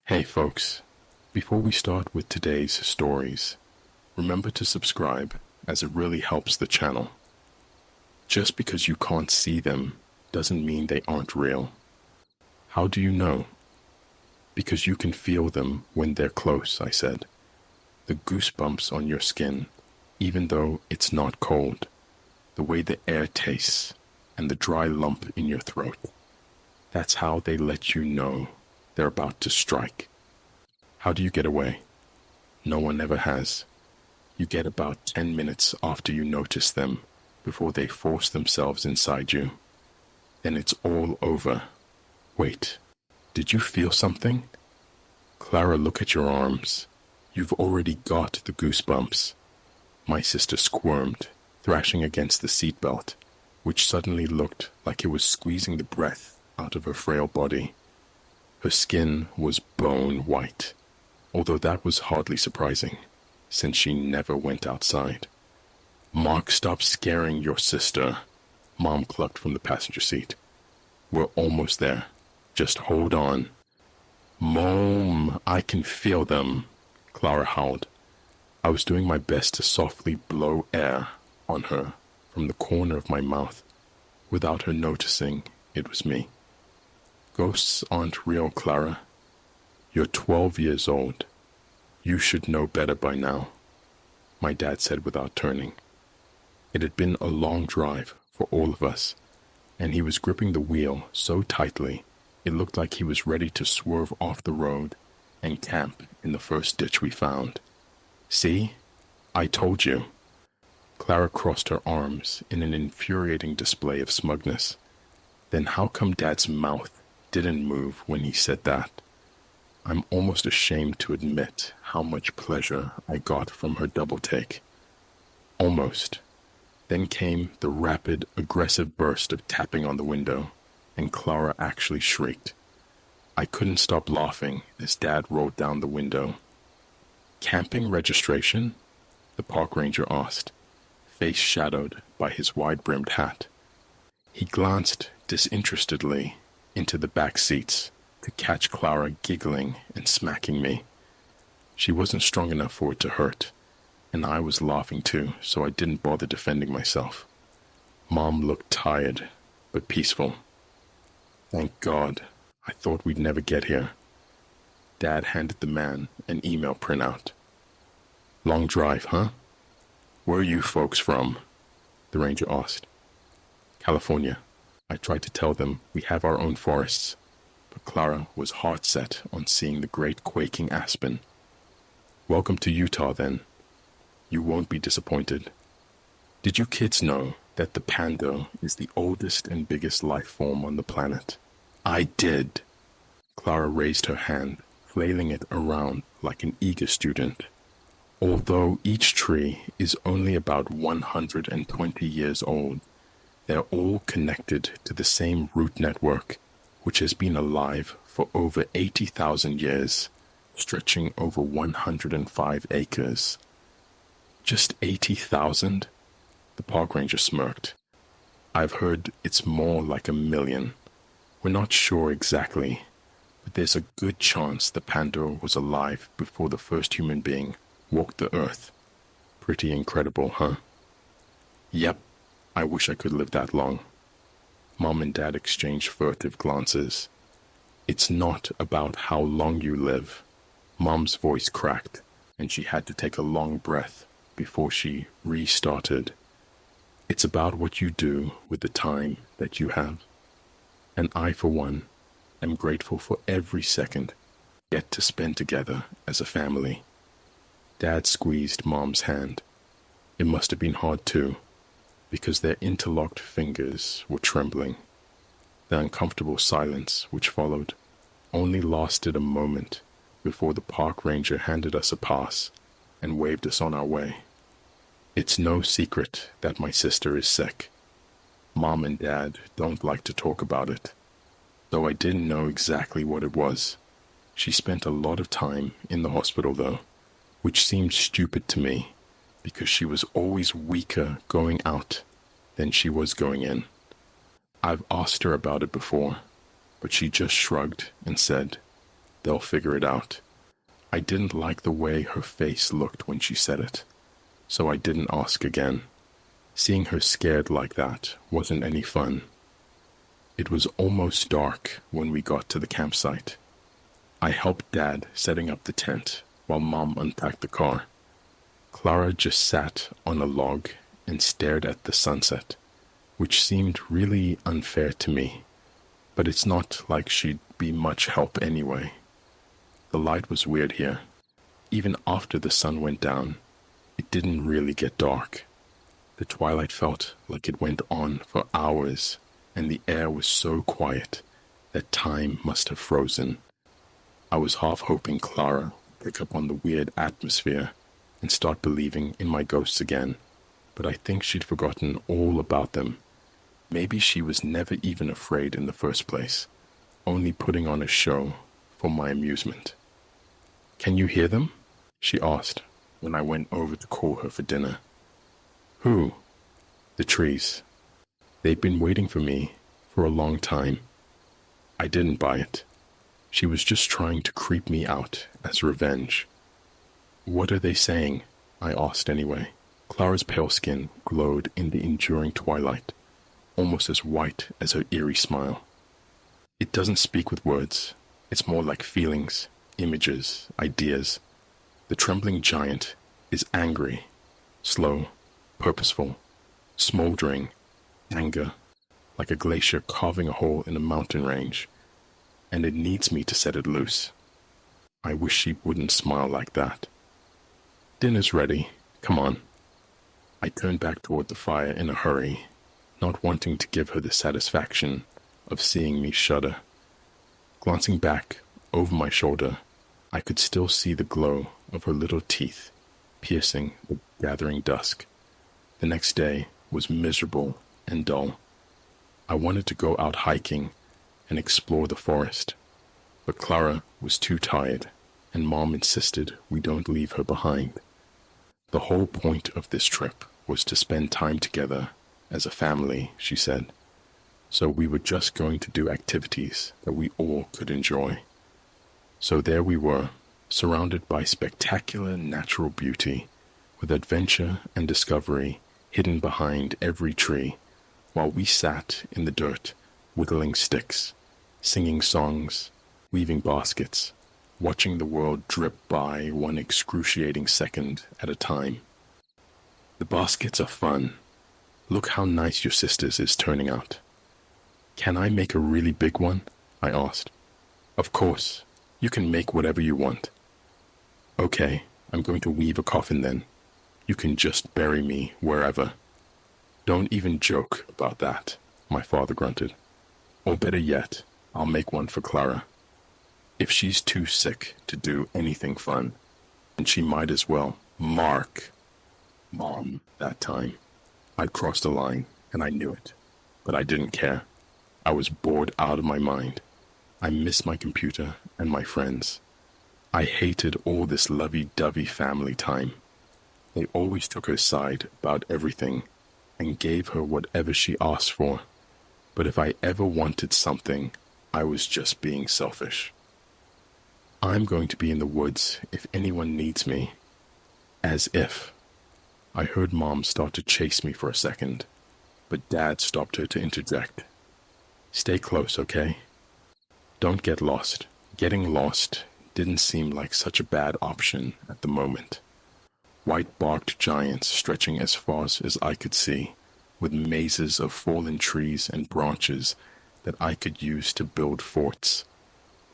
Hey folks, before we start with today's stories, remember to subscribe as it really helps the channel. Just because you can't see them doesn't mean they aren't real. How do you know? Because you can feel them when they're close, I said. The goosebumps on your skin, even though it's not cold. The way the air tastes and the dry lump in your throat. That's how they let you know they're about to strike. How do you get away? No one ever has. You get about 10 minutes after you notice them before they force themselves inside you. Then it's all over. Wait, did you feel something? Clara, look at your arms. You've already got the goosebumps. My sister squirmed, thrashing against the seatbelt, which suddenly looked like it was squeezing the breath out of her frail body. Her skin was bone white, although that was hardly surprising, since she never went outside. Mark, stop scaring your sister, Mom clucked from the passenger seat. We're almost there. Just hold on. Mom, I can feel them, Clara howled. I was doing my best to softly blow air on her from the corner of my mouth, without her noticing it was me. Ghosts aren't real, Clara. You're 12 years old. You should know better by now, my dad said without turning. It had been a long drive for all of us, and he was gripping the wheel so tightly it looked like he was ready to swerve off the road and camp in the first ditch we found. See? I told you. Clara crossed her arms in an infuriating display of smugness. Then how come Dad's mouth didn't move when he said that? I'm almost ashamed to admit how much pleasure I got from her double take. Almost. Then came the rapid, aggressive burst of tapping on the window, and Clara actually shrieked. I couldn't stop laughing as Dad rolled down the window. Camping registration? The park ranger asked, face shadowed by his wide-brimmed hat. He glanced disinterestedly into the back seats to catch Clara giggling and smacking me. She wasn't strong enough for it to hurt, and I was laughing too, so I didn't bother defending myself. Mom looked tired, but peaceful. Thank God, I thought we'd never get here. Dad handed the man an email printout. Long drive, huh? Where are you folks from? The ranger asked. California. I tried to tell them we have our own forests, but Clara was heart set on seeing the great quaking aspen. Welcome to Utah, then. You won't be disappointed. Did you kids know that the panda is the oldest and biggest life form on the planet? I did. Clara raised her hand, flailing it around like an eager student. Although each tree is only about 120 years old, they're all connected to the same root network, which has been alive for over 80,000 years, stretching over 105 acres. Just 80,000? The park ranger smirked. I've heard it's more like 1,000,000. We're not sure exactly, but there's a good chance the panda was alive before the first human being walked the earth. Pretty incredible, huh? Yep. I wish I could live that long. Mom and Dad exchanged furtive glances. It's not about how long you live. Mom's voice cracked, and she had to take a long breath before she restarted. It's about what you do with the time that you have. And I, for one, am grateful for every second we get to spend together as a family. Dad squeezed Mom's hand. It must have been hard too, because their interlocked fingers were trembling. The uncomfortable silence which followed only lasted a moment before the park ranger handed us a pass and waved us on our way. It's no secret that my sister is sick. Mom and Dad don't like to talk about it, though I didn't know exactly what it was. She spent a lot of time in the hospital though, which seemed stupid to me, because she was always weaker going out than she was going in. I've asked her about it before, but she just shrugged and said, They'll figure it out. I didn't like the way her face looked when she said it, so I didn't ask again. Seeing her scared like that wasn't any fun. It was almost dark when we got to the campsite. I helped Dad setting up the tent while Mom unpacked the car. Clara just sat on a log and stared at the sunset, which seemed really unfair to me, but it's not like she'd be much help anyway. The light was weird here. Even after the sun went down, it didn't really get dark. The twilight felt like it went on for hours, and the air was so quiet that time must have frozen. I was half hoping Clara would pick up on the weird atmosphere and start believing in my ghosts again, but I think she'd forgotten all about them. Maybe she was never even afraid in the first place, only putting on a show for my amusement. "Can you hear them?" she asked when I went over to call her for dinner. "Who?" "The trees. They've been waiting for me for a long time." I didn't buy it. She was just trying to creep me out as revenge. "What are they saying?" I asked anyway. Clara's pale skin glowed in the enduring twilight, almost as white as her eerie smile. "It doesn't speak with words. It's more like feelings, images, ideas. The trembling giant is angry, slow, purposeful, smoldering, anger, like a glacier carving a hole in a mountain range, and it needs me to set it loose. I wish she wouldn't smile like that. Dinner's ready. Come on." I turned back toward the fire in a hurry, not wanting to give her the satisfaction of seeing me shudder. Glancing back over my shoulder, I could still see the glow of her little teeth piercing the gathering dusk. The next day was miserable and dull. I wanted to go out hiking and explore the forest, but Clara was too tired, and Mom insisted we don't leave her behind. The whole point of this trip was to spend time together as a family, she said, so we were just going to do activities that we all could enjoy. So there we were, surrounded by spectacular natural beauty, with adventure and discovery hidden behind every tree, while we sat in the dirt, whittling sticks, singing songs, weaving baskets, watching the world drip by one excruciating second at a time. "The baskets are fun. Look how nice your sister's is turning out." "Can I make a really big one?" I asked. "Of course. You can make whatever you want." "Okay, I'm going to weave a coffin then. You can just bury me wherever." "Don't even joke about that," my father grunted. "Or better yet, I'll make one for Clara. If she's too sick to do anything fun, then she might as well mark Mom that time." I'd crossed a line, and I knew it, but I didn't care. I was bored out of my mind. I missed my computer and my friends. I hated all this lovey-dovey family time. They always took her side about everything and gave her whatever she asked for. But if I ever wanted something, I was just being selfish. "I'm going to be in the woods if anyone needs me." As if. I heard Mom start to chase me for a second, but Dad stopped her to interject. "Stay close, okay? Don't get lost." Getting lost didn't seem like such a bad option at the moment. White-barked giants stretching as far as I could see, with mazes of fallen trees and branches that I could use to build forts,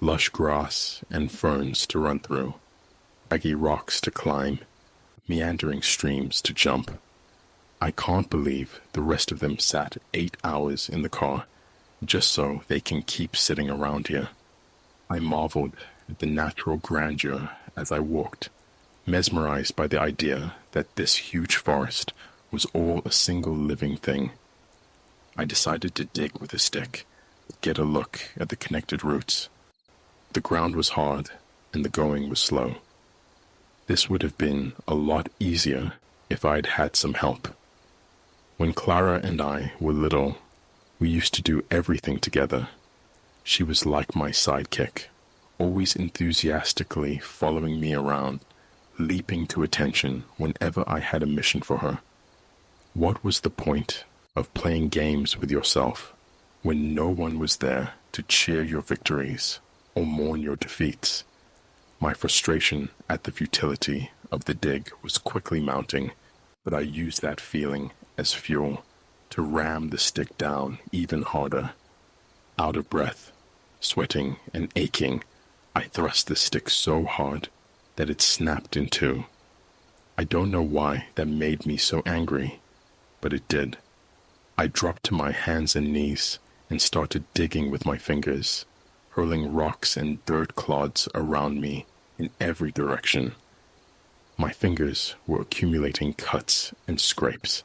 lush grass and ferns to run through, craggy rocks to climb, meandering streams to jump. I can't believe the rest of them sat 8 hours in the car just so they can keep sitting around here. I marveled at the natural grandeur as I walked, mesmerized by the idea that this huge forest was all a single living thing. I decided to dig with a stick, get a look at the connected roots. The ground was hard and the going was slow. This would have been a lot easier if I'd had some help. When Clara and I were little, we used to do everything together. She was like my sidekick, always enthusiastically following me around, leaping to attention whenever I had a mission for her. What was the point of playing games with yourself when no one was there to cheer your victories or mourn your defeats? My frustration at the futility of the dig was quickly mounting, but I used that feeling as fuel to ram the stick down even harder. Out of breath, sweating and aching, I thrust the stick so hard that it snapped in two. I don't know why that made me so angry, but it did. I dropped to my hands and knees and started digging with my fingers, hurling rocks and dirt clods around me in every direction. My fingers were accumulating cuts and scrapes,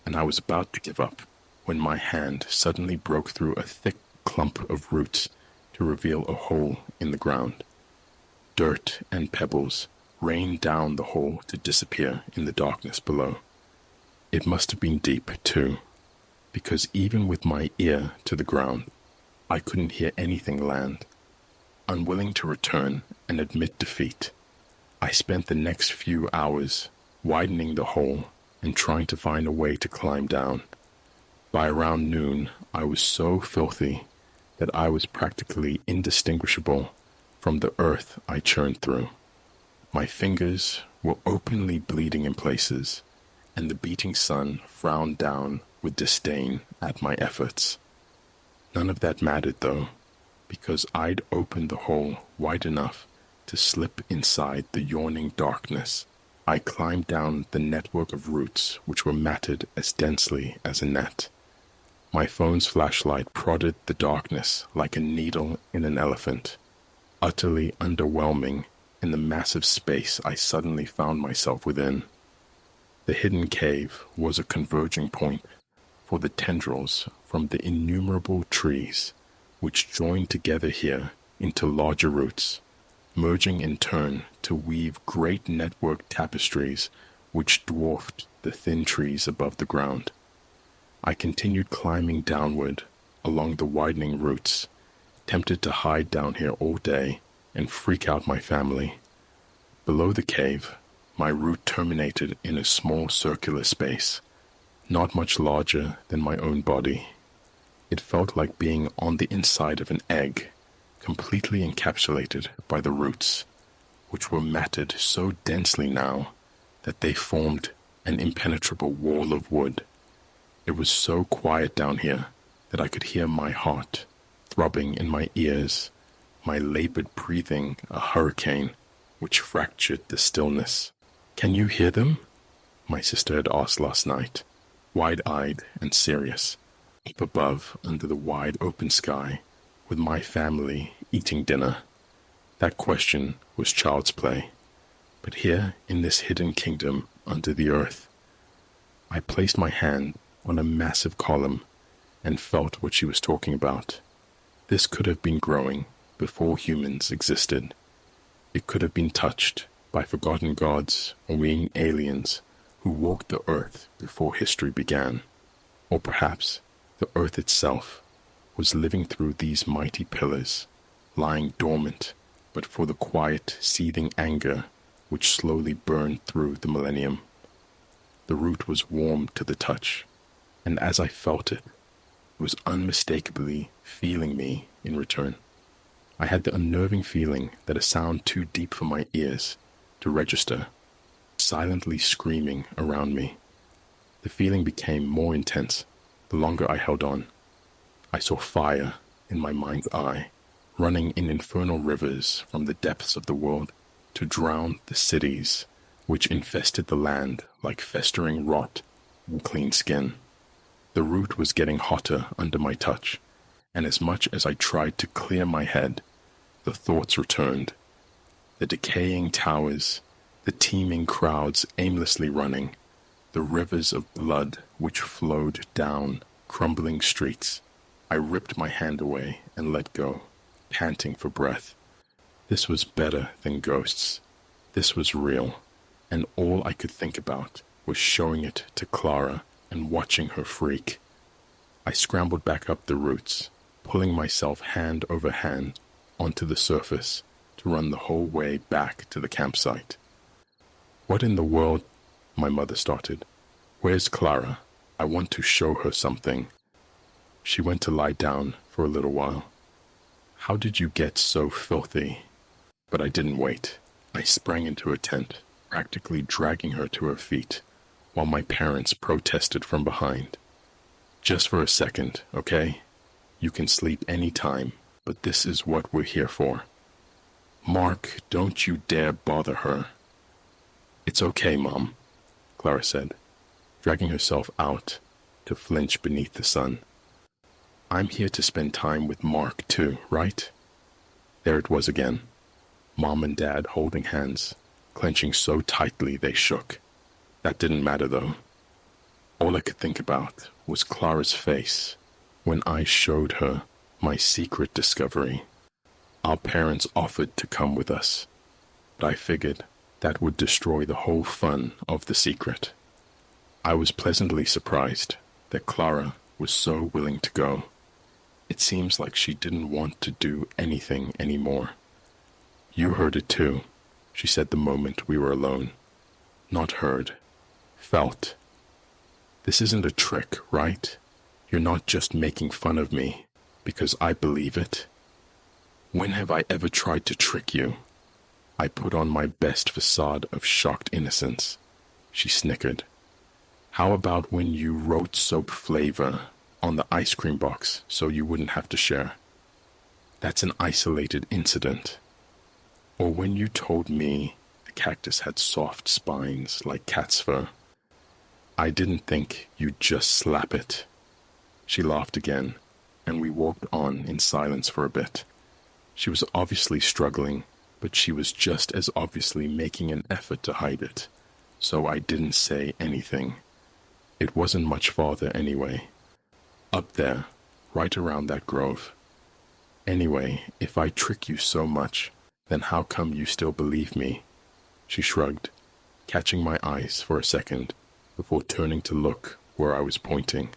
and I was about to give up when my hand suddenly broke through a thick clump of roots to reveal a hole in the ground. Dirt and pebbles rained down the hole to disappear in the darkness below. It must have been deep, too, because even with my ear to the ground, I couldn't hear anything land. Unwilling to return and admit defeat, I spent the next few hours widening the hole and trying to find a way to climb down. By around noon, I was so filthy that I was practically indistinguishable from the earth I churned through. My fingers were openly bleeding in places, and the beating sun frowned down with disdain at my efforts. None of that mattered, though, because I'd opened the hole wide enough to slip inside the yawning darkness. I climbed down the network of roots which were matted as densely as a net. My phone's flashlight prodded the darkness like a needle in an elephant, utterly underwhelming in the massive space I suddenly found myself within. The hidden cave was a converging point for the tendrils from the innumerable trees which joined together here into larger roots, merging in turn to weave great network tapestries which dwarfed the thin trees above the ground. I continued climbing downward along the widening roots, tempted to hide down here all day and freak out my family. Below the cave, my route terminated in a small circular space, not much larger than my own body. It felt like being on the inside of an egg, completely encapsulated by the roots, which were matted so densely now that they formed an impenetrable wall of wood. It was so quiet down here that I could hear my heart throbbing in my ears, my labored breathing a hurricane which fractured the stillness. "Can you hear them?" my sister had asked last night, wide-eyed and serious, up above under the wide open sky, with my family eating dinner. That question was child's play, but here in this hidden kingdom under the earth, I placed my hand on a massive column and felt what she was talking about. This could have been growing before humans existed. It could have been touched by forgotten gods or winged aliens who walked the earth before history began. Or perhaps the earth itself was living through these mighty pillars, lying dormant but for the quiet, seething anger which slowly burned through the millennium. The root was warm to the touch, and as I felt it, it was unmistakably feeling me in return. I had the unnerving feeling that a sound too deep for my ears to register, silently screaming around me. The feeling became more intense the longer I held on. I saw fire in my mind's eye, running in infernal rivers from the depths of the world to drown the cities which infested the land like festering rot and clean skin. The root was getting hotter under my touch, and as much as I tried to clear my head, the thoughts returned. The decaying towers, the teeming crowds aimlessly running, the rivers of blood which flowed down crumbling streets. I ripped my hand away and let go, panting for breath. This was better than ghosts. This was real, and all I could think about was showing it to Clara and watching her freak. I scrambled back up the roots, pulling myself hand over hand onto the surface to run the whole way back to the campsite. "What in the world?" my mother started. "Where's Clara? I want to show her something." She went to lie down for a little while. "How did you get so filthy?" But I didn't wait. I sprang into her tent, practically dragging her to her feet, while my parents protested from behind. "Just for a second, okay? You can sleep any time, but this is what we're here for." "Mark, don't you dare bother her." "It's okay, Mom," Clara said, dragging herself out to flinch beneath the sun. "I'm here to spend time with Mark too, right?" There it was again. Mom and Dad holding hands, clenching so tightly they shook. That didn't matter though. All I could think about was Clara's face when I showed her my secret discovery. Our parents offered to come with us, but I figured that would destroy the whole fun of the secret. I was pleasantly surprised that Clara was so willing to go. It seems like she didn't want to do anything anymore. "You heard it too," she said the moment we were alone. "Not heard. Felt. This isn't a trick, right? You're not just making fun of me because I believe it. When have I ever tried to trick you?" I put on my best facade of shocked innocence. She snickered. "How about when you wrote soap flavor on the ice cream box so you wouldn't have to share? That's an isolated incident. Or when you told me the cactus had soft spines like cat's fur. I didn't think you'd just slap it." She laughed again, and we walked on in silence for a bit. She was obviously struggling, but she was just as obviously making an effort to hide it, so I didn't say anything. It wasn't much farther anyway. Up there, right around that grove. Anyway, if I trick you so much, then how come you still believe me? She shrugged, catching my eyes for a second before turning to look where I was pointing.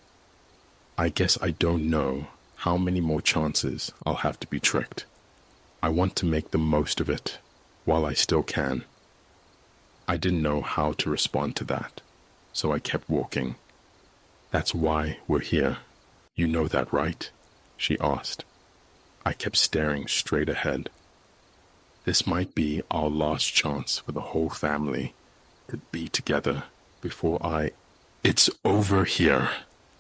"I guess I don't know how many more chances I'll have to be tricked. I want to make the most of it while I still can." I didn't know how to respond to that, so I kept walking. "That's why we're here. You know that, right?" she asked. I kept staring straight ahead. This might be our last chance for the whole family to be together before "It's over here,"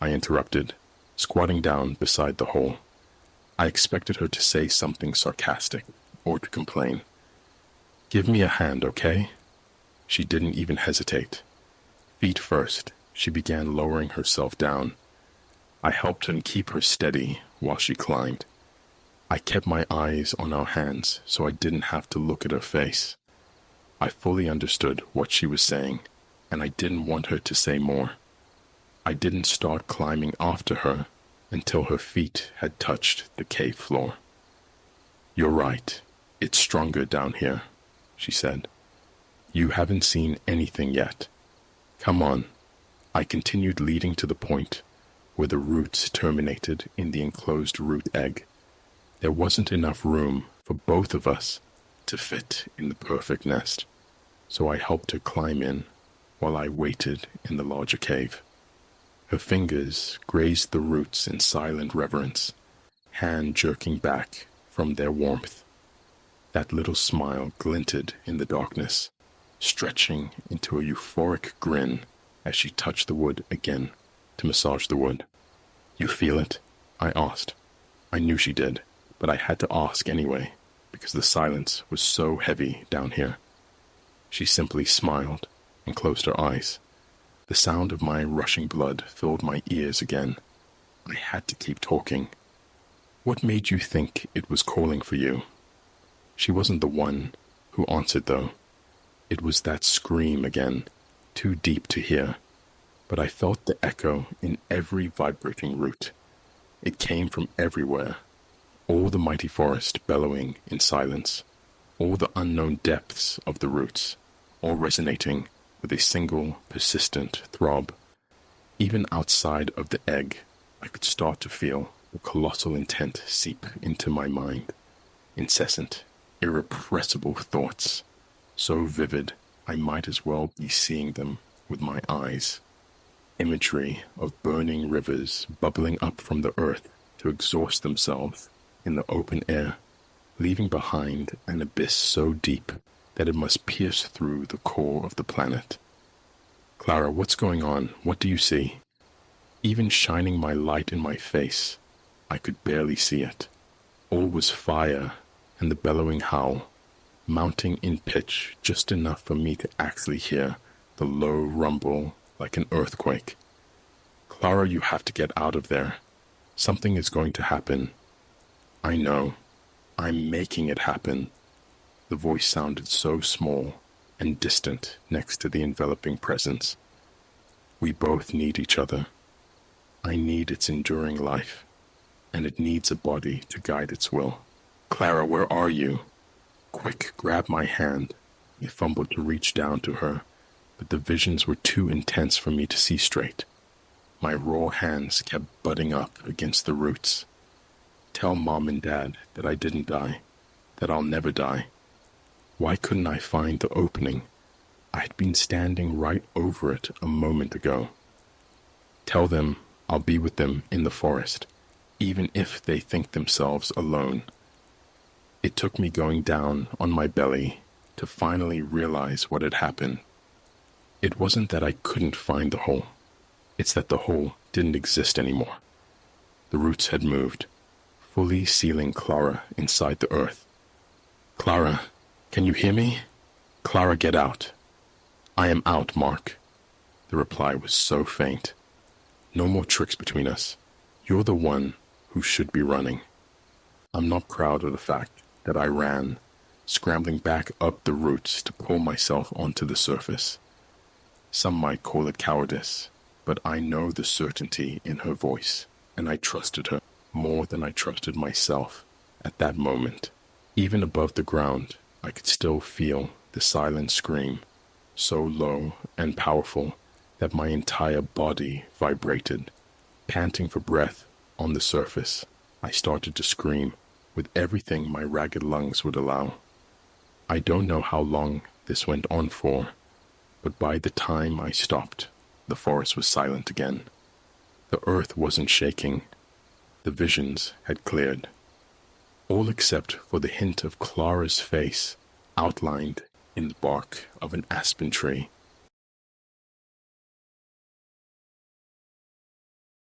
I interrupted, squatting down beside the hole. I expected her to say something sarcastic or to complain. "Give me a hand, okay?" She didn't even hesitate. Feet first, she began lowering herself down. I helped her keep her steady while she climbed. I kept my eyes on our hands so I didn't have to look at her face. I fully understood what she was saying, and I didn't want her to say more. I didn't start climbing after her until her feet had touched the cave floor. "You're right. It's stronger down here," she said. "You haven't seen anything yet. Come on." I continued leading to the point where the roots terminated in the enclosed root egg. There wasn't enough room for both of us to fit in the perfect nest, so I helped her climb in while I waited in the larger cave. Her fingers grazed the roots in silent reverence, hand jerking back from their warmth. That little smile glinted in the darkness, stretching into a euphoric grin as she touched the wood again to massage the wood. "You feel it?" I asked. I knew she did, but I had to ask anyway, because the silence was so heavy down here. She simply smiled and closed her eyes. The sound of my rushing blood filled my ears again. I had to keep talking. "What made you think it was calling for you?" She wasn't the one who answered, though. It was that scream again, too deep to hear, but I felt the echo in every vibrating root. It came from everywhere, all the mighty forest bellowing in silence, all the unknown depths of the roots, all resonating with a single persistent throb. Even outside of the egg, I could start to feel the colossal intent seep into my mind. incessant, irrepressible thoughts, so vivid I might as well be seeing them with my eyes. Imagery of burning rivers bubbling up from the earth to exhaust themselves in the open air, leaving behind an abyss so deep that it must pierce through the core of the planet. Clara, what's going on? What do you see? Even shining my light in my face, I could barely see it. All was fire and the bellowing howl, mounting in pitch just enough for me to actually hear the low rumble like an earthquake. Clara, you have to get out of there. Something is going to happen. I know. I'm making it happen. The voice sounded so small and distant next to the enveloping presence. We both need each other. I need its enduring life, and it needs a body to guide its will. Clara, where are you? Quick, grab my hand. I fumbled to reach down to her, but the visions were too intense for me to see straight. My raw hands kept butting up against the roots. Tell Mom and Dad that I didn't die, that I'll never die. Why couldn't I find the opening? I'd been standing right over it a moment ago. Tell them I'll be with them in the forest, even if they think themselves alone. It took me going down on my belly to finally realize what had happened. It wasn't that I couldn't find the hole. It's that the hole didn't exist anymore. The roots had moved, fully sealing Clara inside the earth. Clara, can you hear me? Clara, get out. I am out, Mark. The reply was so faint. No more tricks between us. You're the one who should be running. I'm not proud of the fact that I ran, scrambling back up the roots to pull myself onto the surface. Some might call it cowardice, but I know the certainty in her voice, and I trusted her more than I trusted myself at that moment. Even above the ground, I could still feel the silent scream, so low and powerful that my entire body vibrated. Panting for breath on the surface, I started to scream with everything my ragged lungs would allow. I don't know how long this went on for, but by the time I stopped, the forest was silent again. The earth wasn't shaking. The visions had cleared. All except for the hint of Clara's face outlined in the bark of an aspen tree.